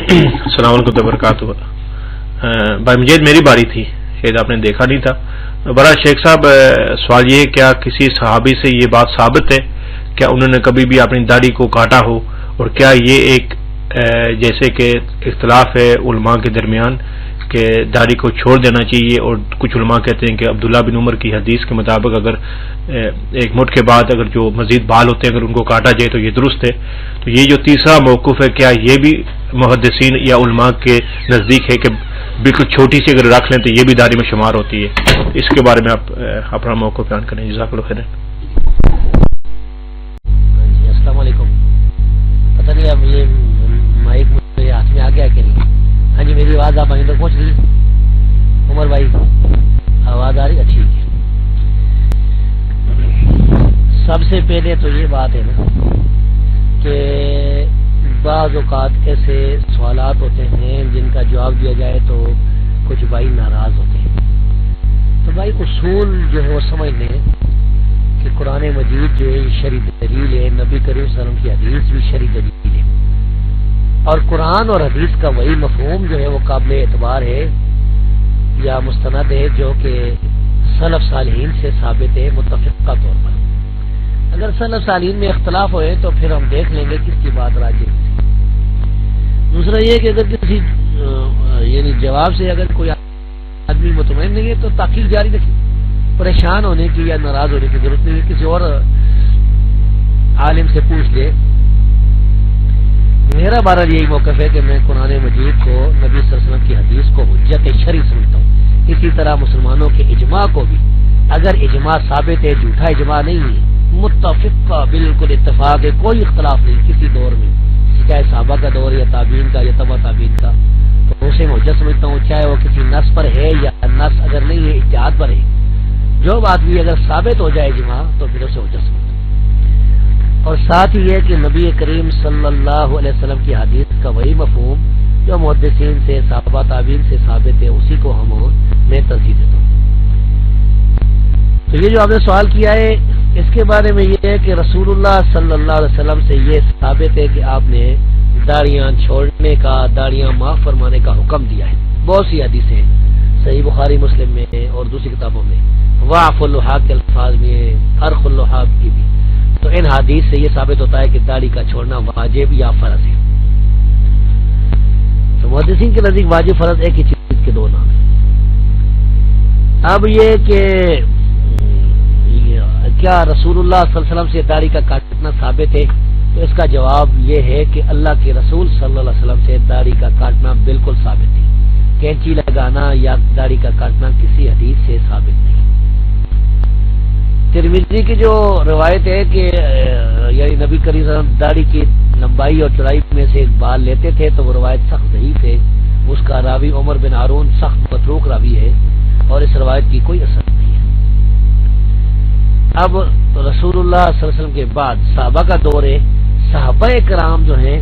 السلام علیکم وبرکاتہ. بھائی مجید میری باری تھی، شاید آپ نے دیکھا نہیں تھا. بڑا شیخ صاحب، سوال یہ ہے کیا کسی صحابی سے یہ بات ثابت ہے کیا انہوں نے کبھی بھی اپنی داڑھی کو کاٹا ہو؟ اور کیا یہ ایک جیسے کہ اختلاف ہے علماء کے درمیان کہ داڑھی کو چھوڑ دینا چاہیے، اور کچھ علماء کہتے ہیں کہ عبداللہ بن عمر کی حدیث کے مطابق اگر ایک مٹ کے بعد اگر جو مزید بال ہوتے ہیں اگر ان کو کاٹا جائے تو یہ درست ہے. تو یہ جو تیسرا موقف ہے کیا یہ بھی محدثین یا علماء کے نزدیک ہے کہ بالکل چھوٹی سی اگر رکھ لیں تو یہ بھی داڑھی میں شمار ہوتی ہے؟ اس کے بارے میں آپ اپنا موقف بیان کریں. جزاک اللہ خیر. السلام علیکم. پتہ نہیں اب یہ مائک مجھے ہاتھ میں آ گیا کہ نہیں. ہاں جی میری آواز آپ آئیں تک پہنچ رہی؟ عمر بھائی آواز آ رہی ہے؟ ٹھیک ہے. سب سے پہلے تو یہ بات ہے نا کہ بعض اوقات ایسے سوالات ہوتے ہیں جن کا جواب دیا جائے تو کچھ بھائی ناراض ہوتے ہیں. تو بھائی اصول جو ہے وہ سمجھ لیں کہ قرآن مجید جو ہے شرعی دلیل ہے، نبی کریم صلی اللہ علیہ وسلم کی حدیث بھی شرعی دلیل ہے، اور قرآن اور حدیث کا وہی مفہوم جو ہے وہ قابل اعتبار ہے یا مستند ہے جو کہ سلف صالحین سے ثابت ہے متفقہ طور پر. اگر سلف صالحین میں اختلاف ہوئے تو پھر ہم دیکھ لیں گے کس کی بات راجح ہے. دوسرا یہ کہ اگر کسی یعنی جواب سے اگر کوئی آدمی مطمئن نہیں ہے تو تحقیق جاری رکھے. پریشان ہونے کی یا ناراض ہونے کی ضرورت نہیں ہے، کسی اور عالم سے پوچھ لے. میرا بہرحال یہی موقف ہے کہ میں قرآن مجید کو نبی صلی اللہ علیہ وسلم کی حدیث کو حجت شرعی سمجھتا ہوں. اسی طرح مسلمانوں کے اجماع کو بھی اگر اجماع ثابت ہے، جھوٹا اجماع نہیں ہے، متفق کا بالکل اتفاق ہے، کوئی اختلاف نہیں کسی دور میں، چاہے صحابہ کا دور یا تابعین کا یا تبع تابعین کا، تو اسے میں حجت سمجھتا ہوں. چاہے وہ کسی نص پر ہے یا نص اگر نہیں ہے اجتہاد پر ہے، جو بات بھی اگر ثابت ہو جائے اجماع تو پھر اسے حجت سمجھتا ہوں. اور ساتھ ہی یہ کہ نبی کریم صلی اللہ علیہ وسلم کی حدیث کا وہی مفہوم جو محدثین سے صحابہ تابعین سے ثابت ہے اسی کو میں ترجیح دیتا ہوں. تو یہ جو آپ نے سوال کیا ہے اس کے بارے میں یہ ہے کہ رسول اللہ صلی اللہ علیہ وسلم سے یہ ثابت ہے کہ آپ نے داڑیاں چھوڑنے کا، داڑیاں معاف فرمانے کا حکم دیا ہے. بہت سی حدیثیں صحیح بخاری مسلم میں اور دوسری کتابوں میں، واعف اللحاء کے الفاظ میں، ارخ اللحاء کی بھی. تو ان حدیث سے یہ ثابت ہوتا ہے کہ داڑھی کا چھوڑنا واجب یا فرض ہے. تو محدثین کے نزدیک واجب فرض ایک ہی چیز کے دو نام ہیں. اب یہ کہ کیا رسول اللہ صلی اللہ علیہ وسلم سے داڑھی کا کاٹنا ثابت ہے، تو اس کا جواب یہ ہے کہ اللہ کے رسول صلی اللہ علیہ وسلم سے داڑھی کا کاٹنا بالکل ثابت ہے. کینچی لگانا یا داڑھی کا کاٹنا کسی حدیث سے ثابت نہیں. ترمذی کی جو روایت ہے کہ یعنی نبی کریم صلی اللہ علیہ وسلم داڑھی کی لمبائی اور چوڑائی میں سے ایک بال لیتے تھے، تو وہ روایت سخت ضعیف ہے. اس کا راوی عمر بن ہارون سخت متروک راوی ہے اور اس روایت کی کوئی اثر نہیں ہے. اب رسول اللہ صلی اللہ علیہ وسلم کے بعد صحابہ کا دور ہے. صحابہ کرام جو ہیں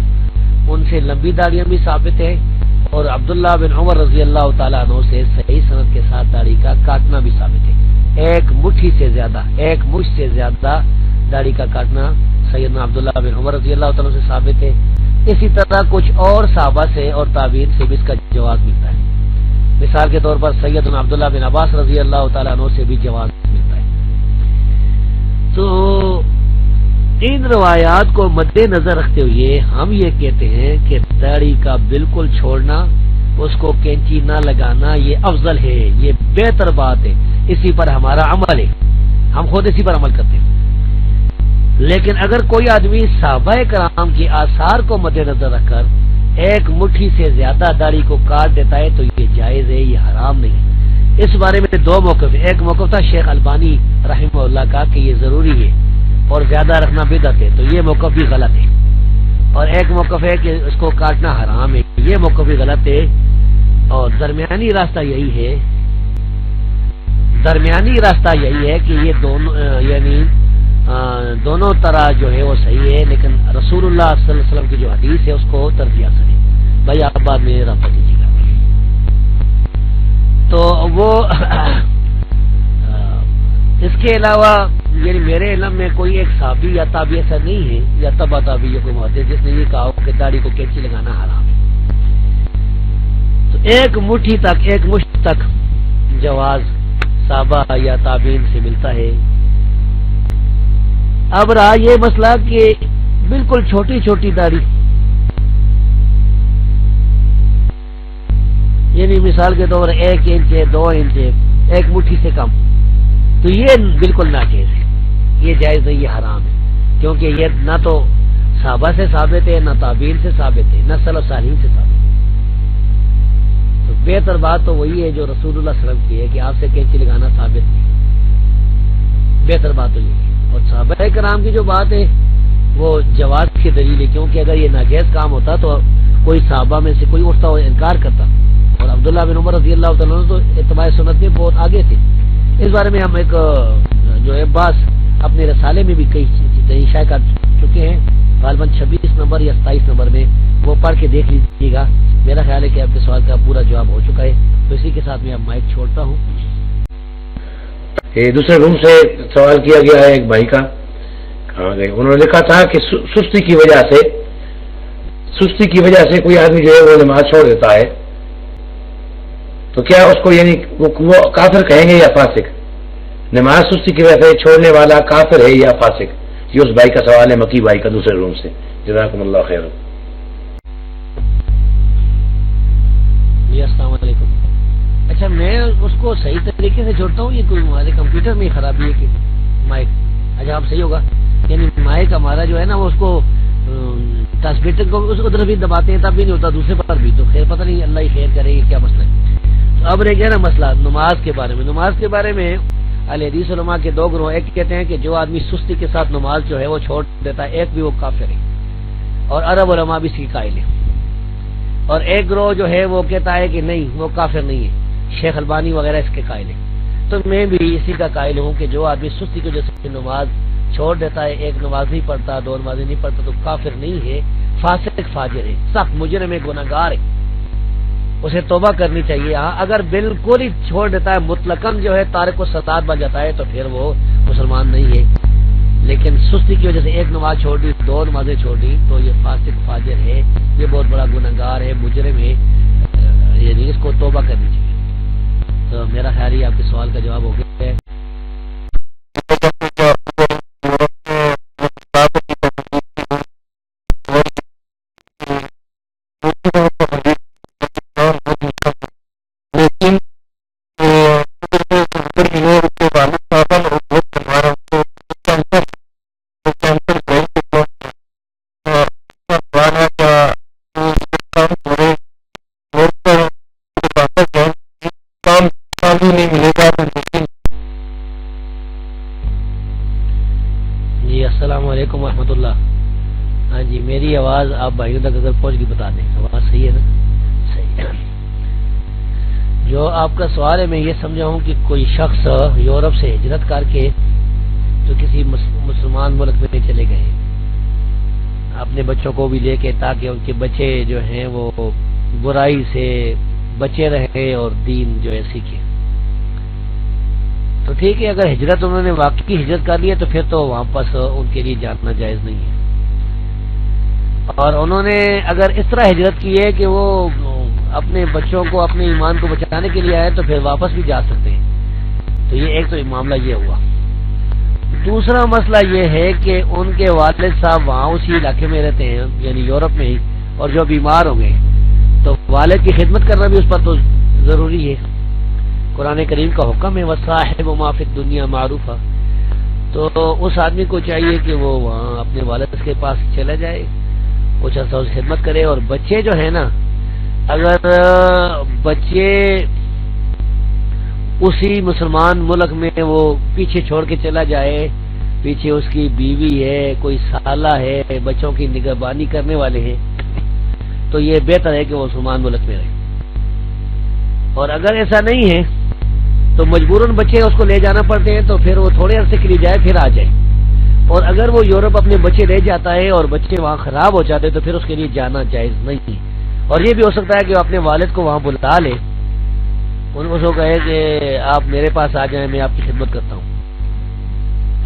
ان سے لمبی داڑیاں بھی ثابت ہے اور عبداللہ بن عمر رضی اللہ تعالیٰ عنہ سے صحیح سند کے ساتھ داڑھی کا کاٹنا بھی ثابت ہے. ایک مٹھی سے زیادہ داڑھی کا کاٹنا سیدنا عبداللہ بن عمر رضی اللہ تعالیٰ سے ثابت ہے. اسی طرح کچھ اور صحابہ سے اور تابعین سے بھی اس کا جواز ملتا ہے. مثال کے طور پر سیدنا عبداللہ بن عباس رضی اللہ تعالیٰ عنہ سے بھی جواز ملتا ہے. تو ان روایات کو مد نظر رکھتے ہوئے ہم یہ کہتے ہیں کہ داڑھی کا بالکل چھوڑنا، اس کو کینچی نہ لگانا یہ افضل ہے، یہ بہتر بات ہے. اسی پر ہمارا عمل ہے، ہم خود اسی پر عمل کرتے ہیں. لیکن اگر کوئی آدمی صحابہ کرام کے آثار کو مد نظر رکھ کر ایک مٹھی سے زیادہ داڑھی کو کاٹ دیتا ہے تو یہ جائز ہے، یہ حرام نہیں. اس بارے میں دو موقف ہے. ایک موقف تھا شیخ البانی رحمہ اللہ کا کہ یہ ضروری ہے اور زیادہ رکھنا بدعت ہے، تو یہ موقف بھی غلط ہے. اور ایک موقف ہے کہ اس کو کاٹنا حرام ہے، یہ موقف بھی غلط ہے. اور درمیانی راستہ یہی ہے کہ یہ دونوں یعنی دونوں طرح جو ہے وہ صحیح ہے، لیکن رسول اللہ صلی اللہ علیہ وسلم کی جو حدیث ہے اس کو ترجیح سکے. بھائی آپ بعد میں رابطہ کیجیے گا. تو وہ اس کے علاوہ یعنی میرے علم میں کوئی ایک صحابی یا تابعی ایسا نہیں ہے یا تبع تابعی یا کوئی محدث جس نے یہ کہا کہ داڑھی کو کینچی لگانا حرام ہے. ایک مٹھی تک، ایک مشت تک جواز صحابہ یا تابعین سے ملتا ہے۔ اب رہا یہ مسئلہ کہ بالکل چھوٹی چھوٹی داڑھی، یعنی مثال کے طور 1 انچ 2 انچ، ایک مٹھی سے کم، تو یہ بالکل ناجائز ہے، یہ جائز نہیں، یہ حرام ہے، کیونکہ یہ نہ تو صحابہ سے ثابت ہے، نہ تابعین سے ثابت ہے، نہ سلف صالحین سے ثابت ہے۔ تو بہتر بات تو وہی ہے جو رسول اللہ صلی اللہ علیہ وسلم کی ہے کہ آپ سے کینچی لگانا ثابت نہیں، بہتر بات تو یہ ہے۔ اور صحابہ کرام کی جو بات ہے وہ جواز کی دلیل ہے، کیونکہ اگر یہ ناجائز کام ہوتا تو کوئی صحابہ میں سے کوئی اٹھتا اور انکار کرتا، اور عبداللہ بن عمر رضی اللہ تعالیٰ عنہ تو اتباع سنت میں بہت آگے تھے۔ اس بارے میں ہم ایک جو ہے باس اپنے رسالے میں بھی کئی شائع کر چکے ہیں، غالباً 26 نمبر یا 27 نمبر میں، وہ پڑھ کے دیکھ لیجیے گا۔ میرا خیال ہے کہ آپ کے سوال کا پورا جواب ہو چکا ہے، تو اسی کے ساتھ میں اب مائک چھوڑتا ہوں۔ دوسرے روم سے سوال کیا گیا ہے ایک بھائی کا، انہوں نے لکھا تھا کہ سستی کی وجہ سے کوئی آدمی جو ہے وہ نماز چھوڑ دیتا ہے، تو کیا اس کو یعنی وہ کافر کہیں گے یا فاسق؟ نماز سستی کی وجہ سے چھوڑنے والا کافر ہے یا فاسق؟ یہ اس بھائی کا سوال ہے، مکی بھائی کا، دوسرے روم سے۔ جزاکم اللہ خیر۔ جی السلام علیکم۔ اچھا، میں اس کو صحیح طریقے سے چھوڑتا ہوں، یہ کوئی ہمارے کمپیوٹر میں خرابی ہے کہ مائک؟ اچھا آپ صحیح ہوگا، یعنی مائک ہمارا جو ہے نا وہ اس کو ٹرانسمیٹر کو ادھر بھی دباتے ہیں تب بھی نہیں ہوتا، دوسرے پر بھی، تو خیر پتہ نہیں، اللہ ہی خیر کرے گی، کیا مسئلہ ہے۔ اب رہ گیا نا مسئلہ نماز کے بارے میں۔ نماز کے بارے میں اہل حدیث علماء کے دو گروہ، ایک کہتے ہیں کہ جو آدمی سستی کے ساتھ نماز جو ہے وہ چھوڑ دیتا ہے، ایک بھی وہ کافر ہے، اور عرب علماء بھی اس کی قائل ہے، اور ایک گروہ جو ہے وہ کہتا ہے کہ نہیں وہ کافر نہیں ہے، شیخ البانی وغیرہ اس کے قائل ہیں۔ تو میں بھی اسی کا قائل ہوں کہ جو آدمی سستی کی وجہ سے نماز چھوڑ دیتا ہے، ایک نماز نہیں پڑھتا، 2 نمازیں نہیں پڑھتا، تو کافر نہیں ہے، فاسق فاجر ہے، سخت مجرم ہے، گناہگار ہے، اسے توبہ کرنی چاہیے۔ ہاں اگر بالکل ہی چھوڑ دیتا ہے، مطلقاً جو ہے تارک الصلاۃ بن جاتا ہے، تو پھر وہ مسلمان نہیں ہے، لیکن سستی کی وجہ سے 1 نماز چھوڑ دی، 2 نمازیں چھوڑ دی، تو یہ فاسق فاجر ہے، یہ بہت بڑا گناہگار ہے، مجرم ہے، یعنی اس کو توبہ کرنی چاہیے۔ تو میرا خیال ہے آپ کے سوال کا جواب ہو گیا ہے۔ جی السلام علیکم ورحمۃ اللہ۔ ہاں جی، میری آواز آپ بھائیوں تک اگر پہنچ گئی بتا دیں، آواز صحیح ہے نا؟ صحیح ہے۔ جو آپ کا سوال ہے، میں یہ سمجھا ہوں کہ کوئی شخص یورپ سے ہجرت کر کے جو کسی مسلمان ملک میں چلے گئے اپنے بچوں کو بھی لے کے، تاکہ ان کے بچے جو ہیں وہ برائی سے بچے رہے اور دین جو ہے سیکھے۔ تو ٹھیک ہے، اگر ہجرت انہوں نے واقعی ہجرت کر لی ہے تو پھر تو واپس ان کے لیے جانا جائز نہیں ہے، اور انہوں نے اگر اس طرح ہجرت کی ہے کہ وہ اپنے بچوں کو اپنے ایمان کو بچانے کے لیے آئے تو پھر واپس بھی جا سکتے ہیں۔ تو یہ ایک تو معاملہ یہ ہوا۔ دوسرا مسئلہ یہ ہے کہ ان کے والد صاحب وہاں اسی علاقے میں رہتے ہیں، یعنی یورپ میں ہی، اور جو بیمار ہو گئے تو والد کی خدمت کرنا بھی اس پر تو ضروری ہے۔ قرآن کریم کا حکم ہے وَصَاحِبُ مَا فِی الدُّنْيَا مَعْرُوفًا، تو اس آدمی کو چاہیے کہ وہ وہاں اپنے والد کے پاس چلا جائے، کچھ عرصہ اس خدمت کرے، اور بچے جو ہے نا، اگر بچے اسی مسلمان ملک میں وہ پیچھے چھوڑ کے چلا جائے، پیچھے اس کی بیوی ہے، کوئی سالہ ہے، بچوں کی نگہبانی کرنے والے ہیں، تو یہ بہتر ہے کہ وہ مسلمان ملک میں رہے۔ اور اگر ایسا نہیں ہے تو مجبوراً بچے اس کو لے جانا پڑتے ہیں، تو پھر وہ تھوڑے عرصے کے لیے جائے پھر آ جائے۔ اور اگر وہ یورپ اپنے بچے لے جاتا ہے اور بچے وہاں خراب ہو جاتے ہیں تو پھر اس کے لیے جانا جائز نہیں۔ اور یہ بھی ہو سکتا ہے کہ وہ اپنے والد کو وہاں بلا لے، ان کو کہے کہ آپ میرے پاس آ جائیں، میں آپ کی خدمت کرتا ہوں۔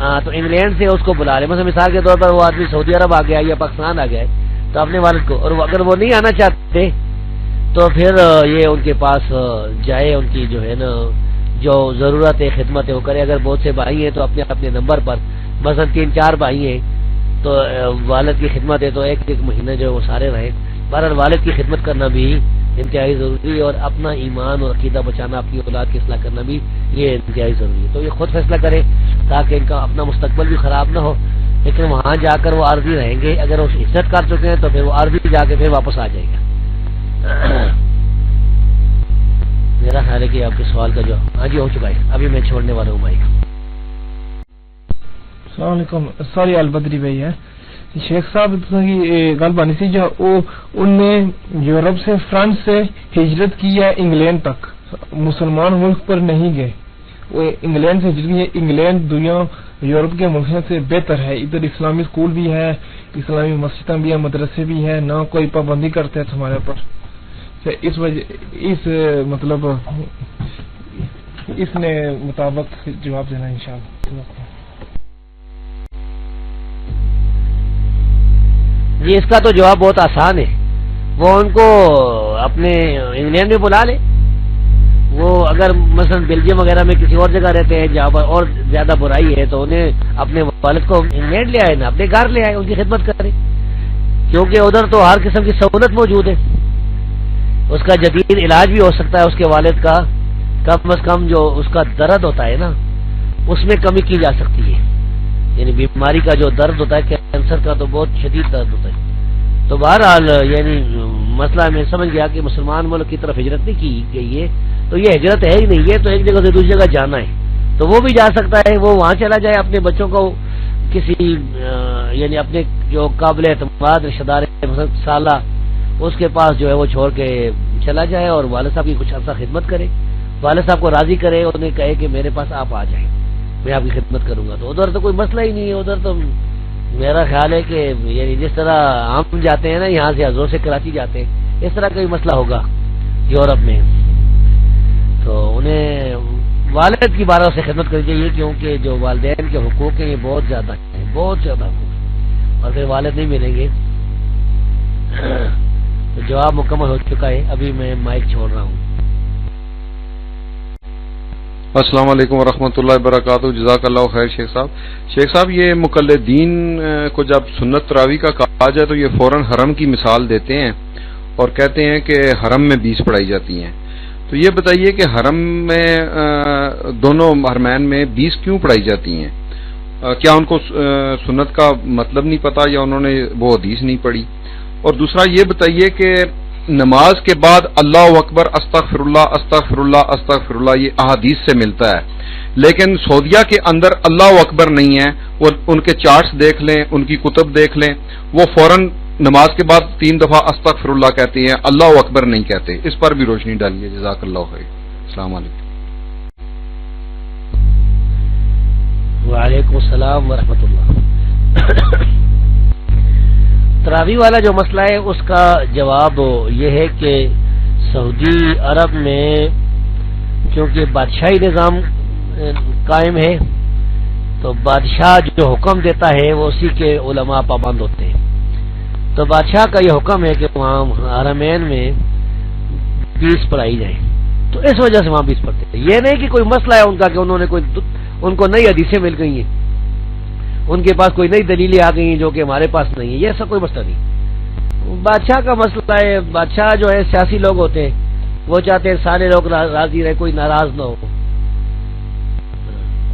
ہاں، تو انگلینڈ سے اس کو بلا لے، مثلا مثال کے طور پر وہ آدمی سعودی عرب آ گیا یا پاکستان آ گیا ہے، تو اپنے والد کو، اور اگر وہ نہیں آنا چاہتے تو پھر یہ ان کے پاس جائے، ان کی جو ہے نا جو ضرورت ہے خدمت ہے وہ کرے. اگر بہت سے بھائی ہیں تو اپنے اپنے نمبر پر، مثلا 3-4 بھائی ہیں تو والد کی خدمت ہے تو ایک مہینہ جو وہ سارے رہیں. بہرحال والد کی خدمت کرنا بھی انتہائی ضروری ہے، اور اپنا ایمان اور عقیدہ بچانا، اپنی اولاد کی اصلاح کرنا بھی یہ انتہائی ضروری ہے. تو یہ خود فیصلہ کرے تاکہ ان کا اپنا مستقبل بھی خراب نہ ہو. لیکن وہاں جا کر وہ عارضی رہیں گے، اگر وہ ہجرت کر چکے ہیں تو پھر وہ عارضی جا کے پھر واپس آ جائے گا. میرا خیال ہے کہ آپ کے سوال کا جو ہاں جی ہو چکا ہے، ابھی میں چھوڑنے والا ہوں مائک. السلام علیکم. سوری البدری بھائی ہے شیخ صاحب کی گل بنی سی جو ان نے یورپ سے فرانس سے ہجرت کی ہے انگلینڈ تک، مسلمان ملک پر نہیں گئے، وہ انگلینڈ سے ہجرت کی ہے. انگلینڈ دنیا یورپ کے ملکوں سے بہتر ہے، ادھر اسلامی اسکول بھی ہے، اسلامی مسجدیں بھی ہیں، مدرسے بھی ہیں، نہ کوئی پابندی کرتے ہیں ہمارے پر. اس وجہ اس مطلب اس نے مطابق جواب دینا انشاءاللہ. جی اس کا تو جواب بہت آسان ہے. وہ ان کو اپنے انگلینڈ میں بلا لے. وہ اگر مثلا بیلجیم وغیرہ میں کسی اور جگہ رہتے ہیں جہاں پر اور زیادہ برائی ہے تو انہیں اپنے والد کو انگلینڈ لے آئے نا، اپنے گھر لے آئے، ان کی خدمت کرے، کیونکہ ادھر تو ہر قسم کی سہولت موجود ہے. اس کا جدید علاج بھی ہو سکتا ہے اس کے والد کا، کم از کم جو اس کا درد ہوتا ہے نا اس میں کمی کی جا سکتی ہے. یعنی بیماری کا جو درد ہوتا ہے کینسر کا تو بہت شدید درد ہوتا ہے. تو بہرحال یعنی مسئلہ میں سمجھ گیا کہ مسلمان ملک کی طرف ہجرت نہیں کی گئی ہے تو یہ ہجرت ہے ہی نہیں ہے، تو ایک جگہ سے دوسری جگہ جانا ہے تو وہ بھی جا سکتا ہے. وہ وہاں چلا جائے، اپنے بچوں کو کسی یعنی اپنے جو قابل اعتماد رشتہ دار سالہ اس کے پاس جو ہے وہ چھوڑ کے چلا جائے اور والد صاحب کی کچھ عرصہ خدمت کرے، والد صاحب کو راضی کرے، انہیں کہے کہ میرے پاس آپ آ جائیں، میں آپ کی خدمت کروں گا. تو ادھر تو کوئی مسئلہ ہی نہیں ہے. ادھر تو میرا خیال ہے کہ یعنی جس طرح ہم جاتے ہیں نا یہاں سے حضور سے کراچی جاتے ہیں، اس طرح کا بھی مسئلہ ہوگا یورپ میں. تو انہیں والد کی بارہ سے خدمت کرنی چاہیے، کیونکہ جو والدین کے حقوق ہیں یہ بہت زیادہ ہیں، بہت زیادہ حقوق، اور پھر والد نہیں ملیں گے. تو جواب مکمل ہو چکا ہے، ابھی میں مائک چھوڑ رہا ہوں. السلام علیکم ورحمۃ اللہ وبرکاتہ. جزاک اللہ خیر شیخ صاحب. شیخ صاحب یہ مقلدین کو جب سنت تراویح کا کہا جائے تو یہ فوراً حرم کی مثال دیتے ہیں اور کہتے ہیں کہ حرم میں 20 پڑھائی جاتی ہیں. تو یہ بتائیے کہ حرم میں دونوں حرمین میں 20 کیوں پڑھائی جاتی ہیں؟ کیا ان کو سنت کا مطلب نہیں پتا یا انہوں نے وہ حدیث نہیں پڑھی؟ اور دوسرا یہ بتائیے کہ نماز کے بعد اللہ اکبر استغفر اللہ استغفر اللہ استغفر اللہ یہ احادیث سے ملتا ہے، لیکن سعودیہ کے اندر اللہ اکبر نہیں ہے. وہ ان کے چارٹس دیکھ لیں، ان کی کتب دیکھ لیں، وہ فوراً نماز کے بعد 3 دفعہ استغفر اللہ کہتے ہیں، اللہ اکبر نہیں کہتے. اس پر بھی روشنی ڈالیے. جزاک اللہ خیر. السلام علیکم. وعلیکم السلام ورحمۃ اللہ. تراویح والا جو مسئلہ ہے اس کا جواب یہ ہے کہ سعودی عرب میں کیونکہ بادشاہی نظام قائم ہے تو بادشاہ جو حکم دیتا ہے وہ اسی کے علماء پابند ہوتے ہیں. تو بادشاہ کا یہ حکم ہے کہ وہاں حرمین میں 20 پڑھائی جائیں، تو اس وجہ سے وہاں 20 پڑھتے ہیں. یہ نہیں کہ کوئی مسئلہ ہے ان کا کہ انہوں نے ان کو نئی حدیثیں مل گئی ہیں، ان کے پاس کوئی نئی دلیلیں آ گئی ہیں جو کہ ہمارے پاس نہیں ہے. یہ ایسا کوئی مسئلہ نہیں. بادشاہ کا مسئلہ ہے. بادشاہ جو ہے سیاسی لوگ ہوتے ہیں، وہ چاہتے ہیں سارے لوگ راضی رہے، کوئی ناراض نہ ہو،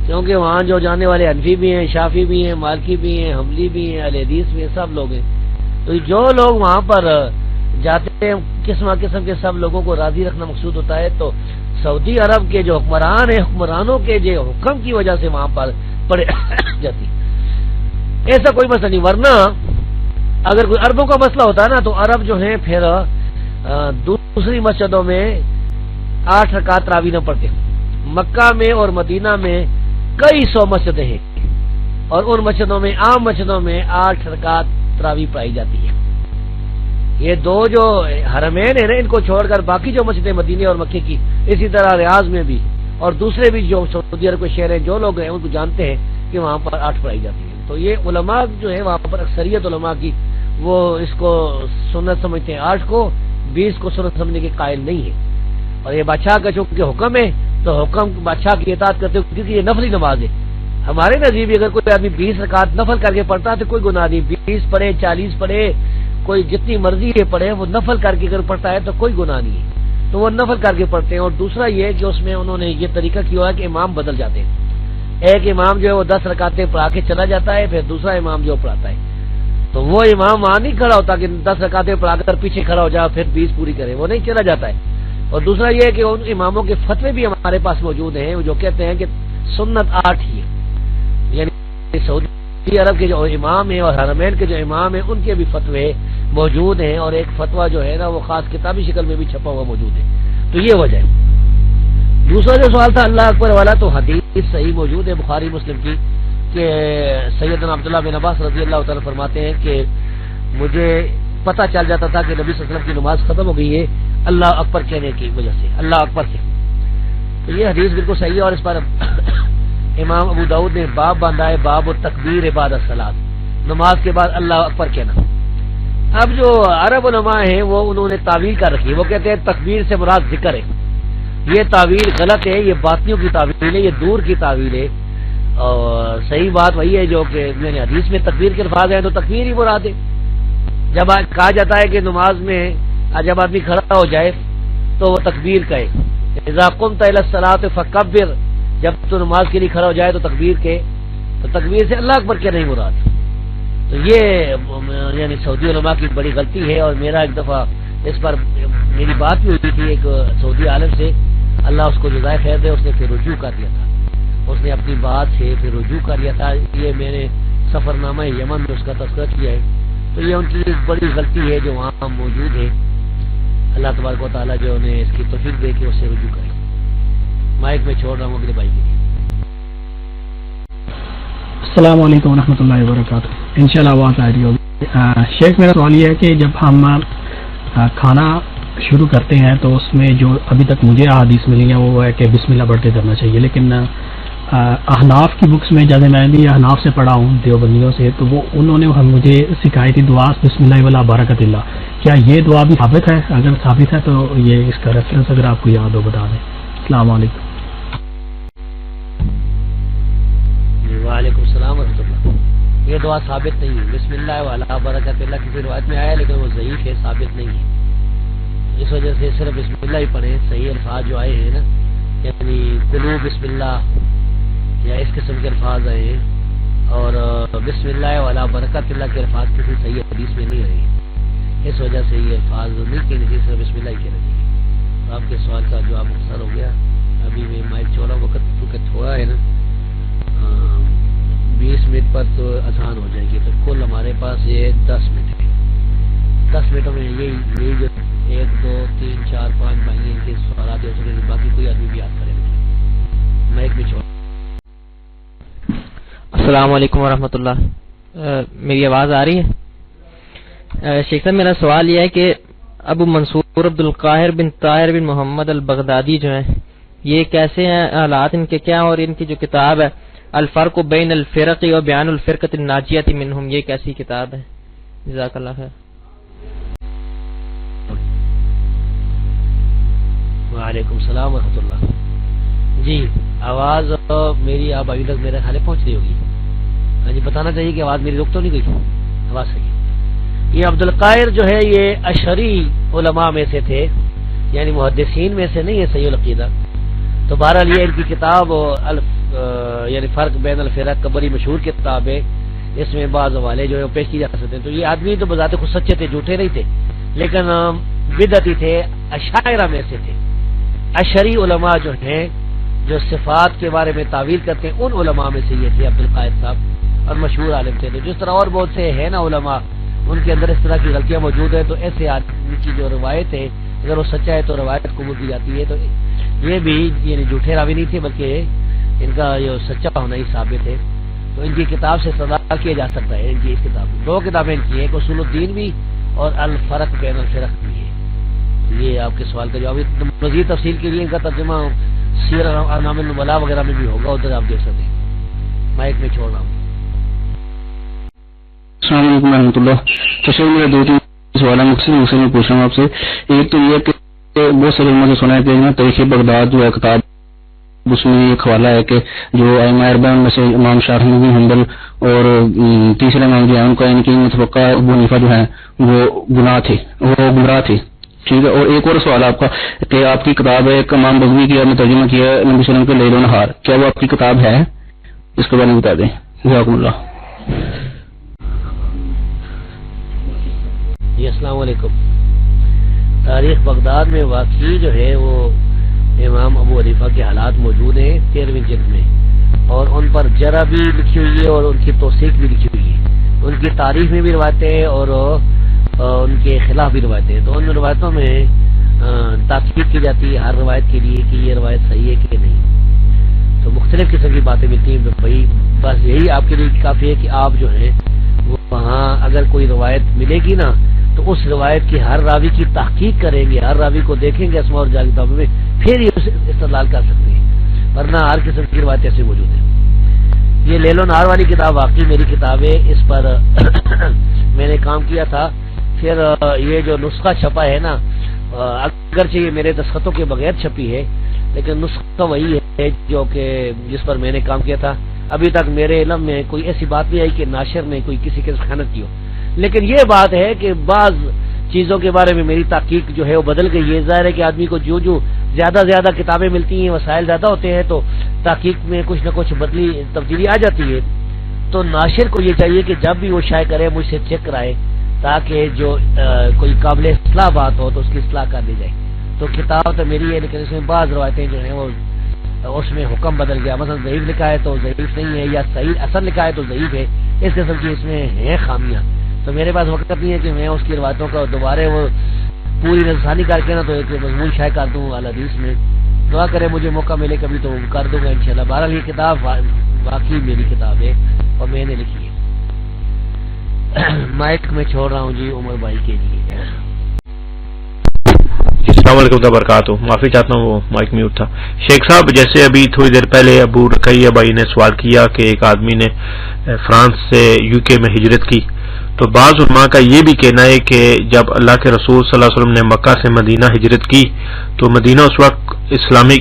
کیونکہ وہاں جو جانے والے حنفی بھی ہیں، شافی بھی ہیں، مالکی بھی ہیں، حنبلی بھی ہیں، اہل حدیث بھی ہیں، سب لوگ ہیں. تو جو لوگ وہاں پر جاتے ہیں قسم کے سب لوگوں کو راضی رکھنا مقصود ہوتا ہے. تو سعودی عرب کے جو حکمران ہیں، حکمرانوں کے جو حکم کی وجہ سے وہاں پر پڑھے جاتی. ایسا کوئی مسئلہ نہیں. ورنہ اگر کوئی عربوں کا مسئلہ ہوتا نا تو عرب جو ہیں پھر دوسری مسجدوں میں 8 رکعت تراویح نہ پڑھتے. مکہ میں اور مدینہ میں کئی 100 مسجدیں ہیں اور ان مسجدوں میں عام مسجدوں میں 8 رکعت تراویح پڑھائی جاتی ہے. یہ دو جو حرمین ہیں نا ان کو چھوڑ کر باقی جو مسجدیں مدینے اور مکے کی، اسی طرح ریاض میں بھی اور دوسرے بھی جو سعودی عرب کے شہر ہیں، جو لوگ ہیں ان کو جانتے ہیں کہ وہاں پر 8 پڑھائی جاتی ہے. تو یہ علماء جو ہے وہاں پر اکثریت علماء کی وہ اس کو سنت سمجھتے ہیں 8 کو، 20 کو سنت سمجھنے کے قائل نہیں ہے. اور یہ بادشاہ کا چونکہ حکم ہے تو حکم بادشاہ کی اطاعت کرتے ہو کیونکہ یہ نفلی نماز ہے. ہمارے نزدیک اگر کوئی آدمی 20 رکعت نفل کر کے پڑھتا ہے تو کوئی گناہ نہیں. 20 پڑھے 40 پڑھے کوئی جتنی مرضی ہے پڑھے, وہ نفل کر کے اگر پڑھتا ہے تو کوئی گناہ نہیں ہے. تو وہ نفل کر کے پڑھتے ہیں. اور دوسرا یہ ہے کہ اس میں انہوں نے یہ طریقہ کیا ہوا ہے کہ امام بدل جاتے ہیں. ایک امام جو ہے وہ 10 رکعتیں پڑھا کے چلا جاتا ہے, پھر دوسرا امام جو پڑھاتا ہے تو وہ امام وہاں نہیں کھڑا ہوتا کہ 10 رکعتیں پڑھا کر پیچھے کھڑا ہو جائے پھر 20 پوری کرے, وہ نہیں چلا جاتا ہے. اور دوسرا یہ ہے کہ ان اماموں کے فتوے بھی ہمارے پاس موجود ہیں جو کہتے ہیں کہ سنت 8 ہی ہے. یعنی سعودی عرب کے جو امام ہیں اور حرمین کے جو امام ہیں ان کے بھی فتوے موجود ہیں, اور ایک فتویٰ جو ہے نا وہ خاص کتابی شکل میں بھی چھپا ہوا موجود ہے. تو یہ وجہ ہے. دوسرا جو سوال تھا اللہ اکبر والا, تو حدیث صحیح موجود ہے بخاری مسلم کی کہ سیدنا عبداللہ بن عباس رضی اللہ تعالیٰ فرماتے ہیں کہ مجھے پتہ چل جاتا تھا کہ نبی صلی اللہ علیہ وسلم کی نماز ختم ہو گئی ہے اللہ اکبر کہنے کی وجہ سے, اللہ اکبر سے. تو یہ حدیث بالکل صحیح ہے. اور اس پر امام ابو داؤد نے باب باندھا ہے, باب التکبیر بعد الصلاۃ, نماز کے بعد اللہ اکبر کہنا. اب جو عرب علماء ہیں وہ انہوں نے تعویل کر رکھی ہے, وہ کہتے ہیں تکبیر سے مراد ذکر ہے. یہ تعویل غلط ہے, یہ باطنیوں کی تعویل ہے, یہ دور کی تعویل ہے. اور صحیح بات وہی ہے جو کہ میں نے حدیث میں تکبیر کے الفاظ ہیں تو تکبیر ہی مراد ہے. جب کہا جاتا ہے کہ نماز میں جب آدمی کھڑا ہو جائے تو وہ تکبیر کہے, اذا قمت الی الصلاۃ فکبر, جب تو نماز کے لیے کھڑا ہو جائے تو تکبیر کے, تو تکبیر سے اللہ اکبر کہنا ہی مراد. تو یہ یعنی سعودی علماء کی بڑی غلطی ہے. اور میرا ایک دفعہ اس پر میری بات بھی ہوئی تھی ایک سعودی عالم سے, اللہ اس کو جزائے خیر دے, اس نے پھر رجوع کر دیا تھا, اس نے اپنی بات سے پھر رجوع کر لیا تھا. یہ میں نے سفر نامہ یمن میں اس کا تذکرہ کیا ہے. تو یہ ان کی ایک بڑی غلطی ہے جو وہاں موجود ہے. اللہ تبارک و تعالیٰ جو انہیں اس کی توفیق دے کے اس سے رجوع کرے. مائک میں چھوڑ رہا ہوں اگلے بھائی کے لیے. السلام علیکم ورحمۃ اللہ وبرکاتہ. انشاءاللہ آواز آ رہی ہوگی. شیخ میرا سوال یہ ہے کہ جب ہم کھانا شروع کرتے ہیں تو اس میں جو ابھی تک مجھے احادیث ملی ہیں وہ ہے کہ بسم اللہ پڑھ کے کرنا چاہیے, لیکن احناف کی بکس میں جیسے میں بھی احناف سے پڑھا ہوں دیوبندیوں سے, تو وہ انہوں نے مجھے سکھائی تھی دعا بسم اللہ ولا برکت اللہ. کیا یہ دعا بھی ثابت ہے؟ اگر ثابت ہے تو یہ اس کا ریفرنس اگر آپ کو یاد ہو بتا دیں. السلام علیکم. وعلیکم السلام ورحمۃ اللہ. یہ دعا ثابت نہیں ہے, بسم اللہ ولا برکت اللہ کسی روایت میں آیا لیکن وہ ضعیف ہے, ثابت نہیں ہے. اس وجہ سے صرف بسم اللہ ہی پڑھیں. صحیح الفاظ جو آئے ہیں نا, یعنی قلوب بسم اللہ یا اس قسم کے الفاظ آئے ہیں, اور بسم اللہ ولا برکت اللہ کے الفاظ کسی صحیح حدیث میں نہیں آئے ہیں. اس وجہ سے یہ الفاظ نہیں کہنے چاہیے, صرف بسم اللہ ہی کہنا چاہیے. تو آپ کے سوال کا جواب مختصر ہو گیا. ابھی میں مائک چھوڑا, وقت چونکہ تھوڑا ہے نا, 20 منٹ پر تو آسان ہو جائے گی. تو کل ہمارے پاس یہ 10 منٹ ہے. 10 منٹوں میں یہی جو 1 2 3 4 5 بھائی ان کے سوالات ہو سکے, باقی کوئی آدمی بھی یاد کرے. مائک میں چھوڑا. السلام علیکم ورحمۃ اللہ. میری آواز آ رہی ہے؟ شیخ صاحب میرا سوال یہ ہے کہ ابو منصور عبد القاہر بن طاہر بن محمد البغدادی جو ہیں, یہ کیسے ہیں, حالات ان کے کیا, اور ان کی جو کتاب ہے الفرق بین الفرق و بیان الفرقۃ الناجیۃ منہم, یہ کیسی کتاب ہے؟ جزاک اللہ خیر. وعلیکم السلام ورحمۃ اللہ. جی آواز میری آپ ابھی تک میرے خیال پہنچ رہی ہوگی. ہاں جی, بتانا چاہیے کہ آواز میری رک تو نہیں گئی؟ آواز صحیح. یہ عبد القاہر جو ہے یہ اشعری علماء میں سے تھے, یعنی محدثین میں سے نہیں ہے صحیح العقیدہ. تو بہرحال یہ ان کی کتاب یعنی فرق بین الفرق بڑی مشہور کتاب ہے. اس میں بعض حوالے جو ہے پیش کی جا سکتے ہیں. تو یہ آدمی تو بذات خود سچے تھے, جھوٹے نہیں تھے, لیکن بدعتی تھے, اشاعرہ میں سے تھے. اشعری علماء جو ہیں جو صفات کے بارے میں تعویل کرتے ہیں, ان علماء میں سے یہ تھے عبد القاہر صاحب, اور مشہور عالم تھے. تو جس طرح اور بہت سے ہیں نا علماء, ان کے اندر اس طرح کی غلطیاں موجود ہیں. تو ایسے آدمی کی جو روایت ہے اگر وہ سچا ہے تو روایت قبول کی جاتی ہے. تو یہ بھی یعنی جھوٹے راوی نہیں تھے, بلکہ ان کا یہ سچا ہونا ہی ثابت ہے. تو ان کی کتاب سے صدا کیا جا سکتا ہے. ان کی اس کتاب 2 کتابیں ان کی ہیں, اصول الدین بھی اور الفرق بین الفرق بھی ہے. یہ آپ کے سوال کا جواب. مزید تفصیل کے لیے ان کا ترجمہ سیر اعلام النبلاء وغیرہ میں بھی ہوگا, ادھر آپ دیکھ سکتے ہیں. مائک میں چھوڑ رہا ہوں. السلام علیکم ورحمۃ اللہ. تو سر میرا 2-3 سوال ہے مختصر میں پوچھ رہا ہوں آپ سے. ایک تو یہ کہ بہت سے لوگوں سے سنا ہے کہ تاریخ بغداد جو ہے کتاب، اس میں ایک حوالہ ہے کہ جو ائمہ اربعہ میں سے امام شافعی بن حنبل اور تیسرے امام جو ہے ان کا ان کی متفقہ ابو حنیفہ جو ہے وہ گمراہ تھے. ٹھیک ہے. اور ایک اور سوال آپ کا کہ آپ کی کتاب ہے ایک امام بغوی کی، آپ نے ترجمہ کیا ہے نبی صلی اللہ علیہ وسلم کے لیل و نہار، کیا وہ آپ کی کتاب ہے؟ اس کے بارے میں بتا دیں. جزاکم اللہ. جی السلام علیکم. تاریخ بغداد میں واقعی جو ہے وہ امام ابو حنیفہ کے حالات موجود ہیں 13ویں جلد میں، اور ان پر جرح بھی لکھی ہوئی ہے اور ان کی توثیق بھی لکھی ہوئی ہے. ان کی تاریخ میں بھی روایتیں اور ان کے خلاف بھی روایتیں. تو ان روایتوں میں تحقیق کی جاتی ہے ہر روایت کے لیے کہ یہ روایت صحیح ہے کہ نہیں. تو مختلف قسم کی باتیں ملتی ہیں. بھائی بس یہی آپ کے لیے کافی ہے کہ آپ جو ہیں وہاں اگر کوئی روایت ملے گی نا تو اس روایت کی ہر راوی کی تحقیق کریں گے، ہر راوی کو دیکھیں گے اسماء اور رجال کتابوں میں، پھر ہی اسے استدلال کر سکتے ہیں، ورنہ ہر قسم کی روایت ایسے موجود ہیں. یہ لیل و نہار والی کتاب واقعی میری کتاب ہے، اس پر میں نے کام کیا تھا. پھر یہ جو نسخہ چھپا ہے نا، اگرچہ یہ میرے دستخطوں کے بغیر چھپی ہے لیکن نسخہ وہی ہے جو کہ جس پر میں نے کام کیا تھا. ابھی تک میرے علم میں کوئی ایسی بات نہیں آئی کہ ناشر نے کوئی کسی کے خیانت کی ہو. لیکن یہ بات ہے کہ بعض چیزوں کے بارے میں میری تحقیق جو ہے وہ بدل گئی ہے. ظاہر ہے کہ آدمی کو جو زیادہ کتابیں ملتی ہیں، وسائل زیادہ ہوتے ہیں، تو تحقیق میں کچھ نہ کچھ تبدیلی آ جاتی ہے. تو ناشر کو یہ چاہیے کہ جب بھی وہ شائع کرے مجھ سے چیک کرائے تاکہ جو کوئی قابل اصلاح بات ہو تو اس کی اصلاح کر دی جائے. تو کتاب تو میری ہے لیکن اس میں بعض روایتیں جو ہیں وہ اس میں حکم بدل گیا. مثلا ضعیف لکھا ہے تو ضعیف نہیں ہے، یا صحیح اثر لکھا ہے تو ضعیف ہے. اس قسم کی اس میں ہیں خامیاں. تو میرے پاس وقت نہیں ہے کہ میں اس کی روایتوں کا دوبارہ وہ پوری نظرثانی کر کے نا تو ایک مضمون شائع کر دوں الحدیث میں. دعا کرے مجھے موقع ملے کبھی تو کر دوں گا انشاءاللہ. بہرحال یہ کتاب واقعی میری کتاب ہے اور میں نے لکھی ہے. مائک میں چھوڑ رہا ہوں جی عمر بھائی کے لیے. السلام علیکم وبرکاتہ. معافی چاہتا ہوں وہ مائک میوٹ تھا. شیخ صاحب جیسے ابھی تھوڑی دیر پہلے ابو رقیہ بھائی نے سوال کیا کہ ایک آدمی نے فرانس سے یو کے میں ہجرت کی، تو بعض علماء کا یہ بھی کہنا ہے کہ جب اللہ کے رسول صلی اللہ علیہ وسلم نے مکہ سے مدینہ ہجرت کی تو مدینہ اس وقت اسلامی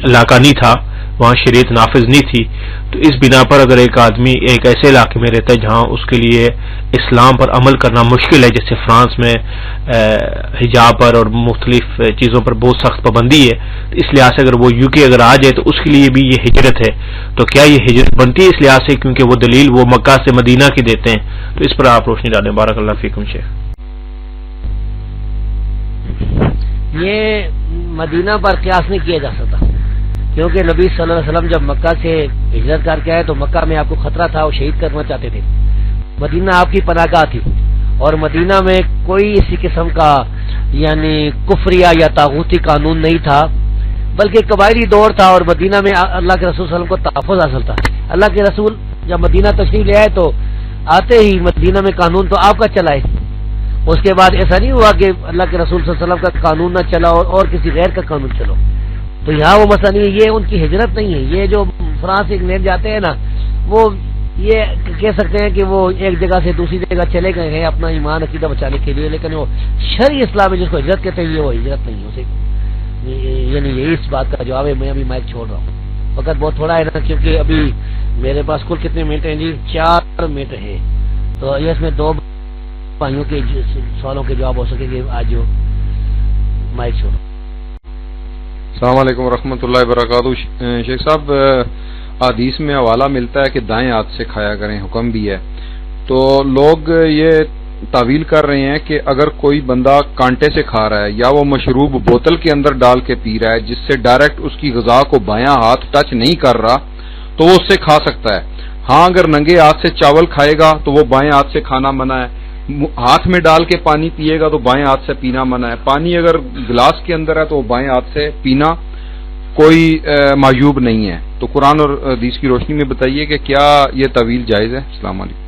علاقہ نہیں تھا، وہاں شریعت نافذ نہیں تھی. تو اس بنا پر اگر ایک آدمی ایک ایسے علاقے میں رہتا ہے جہاں اس کے لیے اسلام پر عمل کرنا مشکل ہے، جیسے فرانس میں حجاب پر اور مختلف چیزوں پر بہت سخت پابندی ہے، تو اس لحاظ سے اگر وہ یو کے اگر آ جائے تو اس کے لیے بھی یہ ہجرت ہے. تو کیا یہ ہجرت بنتی ہے اس لحاظ سے، کیونکہ وہ دلیل وہ مکہ سے مدینہ کی دیتے ہیں؟ تو اس پر آپ روشنی ڈالیں. بارک اللہ فیکم شیخ. یہ مدینہ پر قیاس نہیں کیا جا سکتا، کیونکہ نبی صلی اللہ علیہ وسلم جب مکہ سے ہجرت کر کے آئے تو مکہ میں آپ کو خطرہ تھا، وہ شہید کرنا چاہتے تھے. مدینہ آپ کی پناہ گاہ تھی، اور مدینہ میں کوئی اسی قسم کا یعنی کفریہ یا طاغوتی قانون نہیں تھا، بلکہ قبائلی دور تھا. اور مدینہ میں اللہ کے رسول صلی اللہ علیہ وسلم کو تحفظ حاصل تھا. اللہ کے رسول جب مدینہ تشریف لے آئے تو آتے ہی مدینہ میں قانون تو آپ کا چلائے. اس کے بعد ایسا نہیں ہوا کہ اللہ کے رسول صلی اللہ علیہ وسلم کا قانون نہ چلا اور کسی غیر کا قانون چلو. تو یہاں وہ مسئلہ نہیں ہے، یہ ان کی ہجرت نہیں ہے. یہ جو فرانس انگلینڈ جاتے ہیں نا، وہ یہ کہہ سکتے ہیں کہ وہ ایک جگہ سے دوسری جگہ چلے گئے ہیں اپنا ایمان عقیدہ بچانے کے لیے، لیکن وہ شرعی اسلام میں جس کو ہجرت کہتے ہیں یہ وہ ہجرت نہیں ہے. اسے یعنی یہی اس بات کا جواب ہے. میں ابھی مائک چھوڑ رہا ہوں، وقت بہت تھوڑا ہے نا، کیونکہ ابھی میرے پاس کل کتنے منٹ ہیں جی؟ 4 منٹ ہیں. تو یہ اس میں 2 بھائیوں کے سوالوں کے جواب ہو سکیں گے. آج جو مائک چھوڑ. السلام علیکم ورحمۃ اللہ وبرکاتہ. شیخ صاحب حدیث میں حوالہ ملتا ہے کہ دائیں ہاتھ سے کھایا کریں، حکم بھی ہے. تو لوگ یہ تعویل کر رہے ہیں کہ اگر کوئی بندہ کانٹے سے کھا رہا ہے یا وہ مشروب بوتل کے اندر ڈال کے پی رہا ہے جس سے ڈائریکٹ اس کی غذا کو بایاں ہاتھ ٹچ نہیں کر رہا تو وہ اس سے کھا سکتا ہے. ہاں اگر ننگے ہاتھ سے چاول کھائے گا تو وہ بائیں ہاتھ سے کھانا منع ہے. ہاتھ میں ڈال کے پانی پیے گا تو بائیں ہاتھ سے پینا منع ہے. پانی اگر گلاس کے اندر ہے تو وہ بائیں ہاتھ سے پینا کوئی معیوب نہیں ہے. تو قرآن اور حدیث کی روشنی میں بتائیے کہ کیا یہ طویل جائز ہے؟ السلام علیکم.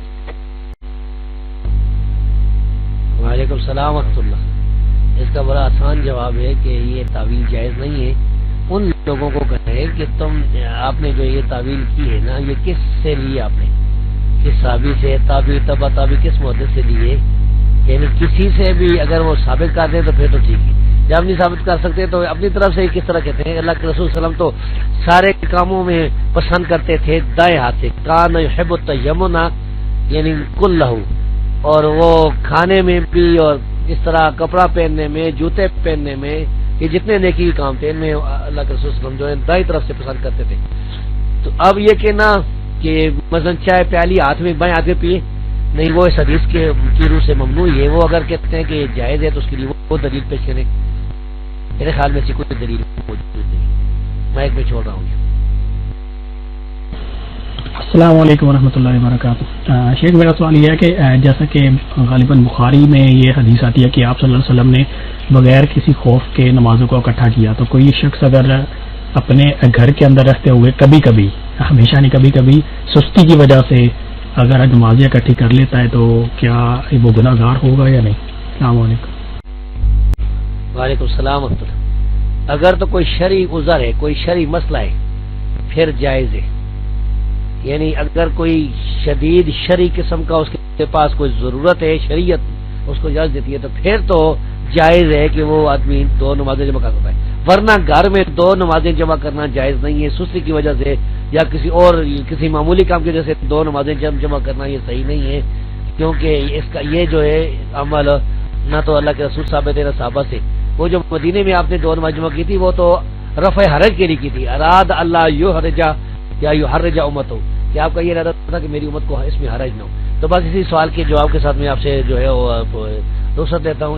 وعلیکم السلام ورحمۃ اللہ. اس کا بڑا آسان جواب ہے کہ یہ تعویل جائز نہیں ہے. ان لوگوں کو کہیں کہ آپ نے جو یہ تعویل کی ہے نا، یہ کس سے لی؟ آپ نے کس صحابی سے؟ تابعی، تبع تابعی، کس محدث سے لیے؟ یعنی کسی سے بھی اگر وہ ثابت کر دیں تو پھر تو ٹھیک ہے، جب نہیں ثابت کر سکتے تو اپنی طرف سے کس طرح کہتے ہیں؟ اللہ کے رسول صلی اللہ علیہ وسلم تو سارے کاموں میں پسند کرتے تھے دائیں ہاتھ سے، کان یحب التیمن یعنی کلہ، اور وہ کھانے میں بھی اور اس طرح کپڑا پہننے میں، جوتے پہننے میں، یہ جتنے نیکی کے کام تھے ان میں اللہ کے رسول صلی اللہ علیہ وسلم جو ہے دائیں طرف سے پسند کرتے تھے۔ تو اب یہ کہنا کہ مثلا چائے پیالی ہاتھ میں بائیں ہاتھ میں پیے، نہیں، وہ اس حدیث کی روح سے ممنوع ہے۔ وہ اگر کہتے ہیں کہ یہ جائز ہے تو اس کے لیے وہ دلیل پیش کریں، میرے خیال میں کوئی دلیل موجود نہیں۔ میں ایک میں چھوڑ رہا ہوں۔ السلام علیکم ورحمۃ اللہ وبرکاتہ۔ شیخ میرا سوال یہ ہے کہ جیسا کہ غالباً بخاری میں یہ حدیث آتی ہے کہ آپ صلی اللہ علیہ وسلم نے بغیر کسی خوف کے نمازوں کو اکٹھا کیا، تو کوئی شخص اگر اپنے گھر کے اندر رہتے ہوئے کبھی کبھی، ہمیشہ نہیں کبھی کبھی سستی کی وجہ سے اگر نمازیں اکٹھی کر لیتا ہے تو کیا وہ گناہ گار ہوگا یا نہیں؟ السلام علیکم۔ وعلیکم السلام ورحمۃ اللہ۔ اگر تو کوئی شرعی عذر ہے، کوئی شرعی مسئلہ ہے، پھر جائز ہے۔ یعنی اگر کوئی شدید شرعی قسم کا اس کے پاس کوئی ضرورت ہے، شریعت اس کو اجازت دیتی ہے، تو پھر تو جائز ہے کہ وہ آدمی دو نمازیں جمع کر سکتا ہے، ورنہ گھر میں دو نمازیں جمع کرنا جائز نہیں ہے۔ سستی کی وجہ سے یا کسی معمولی کام کی وجہ سے دو نمازیں جمع کرنا یہ صحیح نہیں ہے، کیونکہ اس کا یہ جو ہے عمل نہ تو اللہ کے رسول ثابت ہے نہ صحابہ سے۔ وہ جو مدینے میں آپ نے دو نماز جمع کی تھی وہ تو رفع حرج کے لیے کی تھی، اراد اللہ یحرجا یا یحرج امتو، کہ آپ کا یہ ارادہ تھا کہ میری امت کو اس میں حرج نہ ہو۔ تو بس اسی سوال کے جواب کے ساتھ میں آپ سے جو ہے وہ رخصت دیتا ہوں۔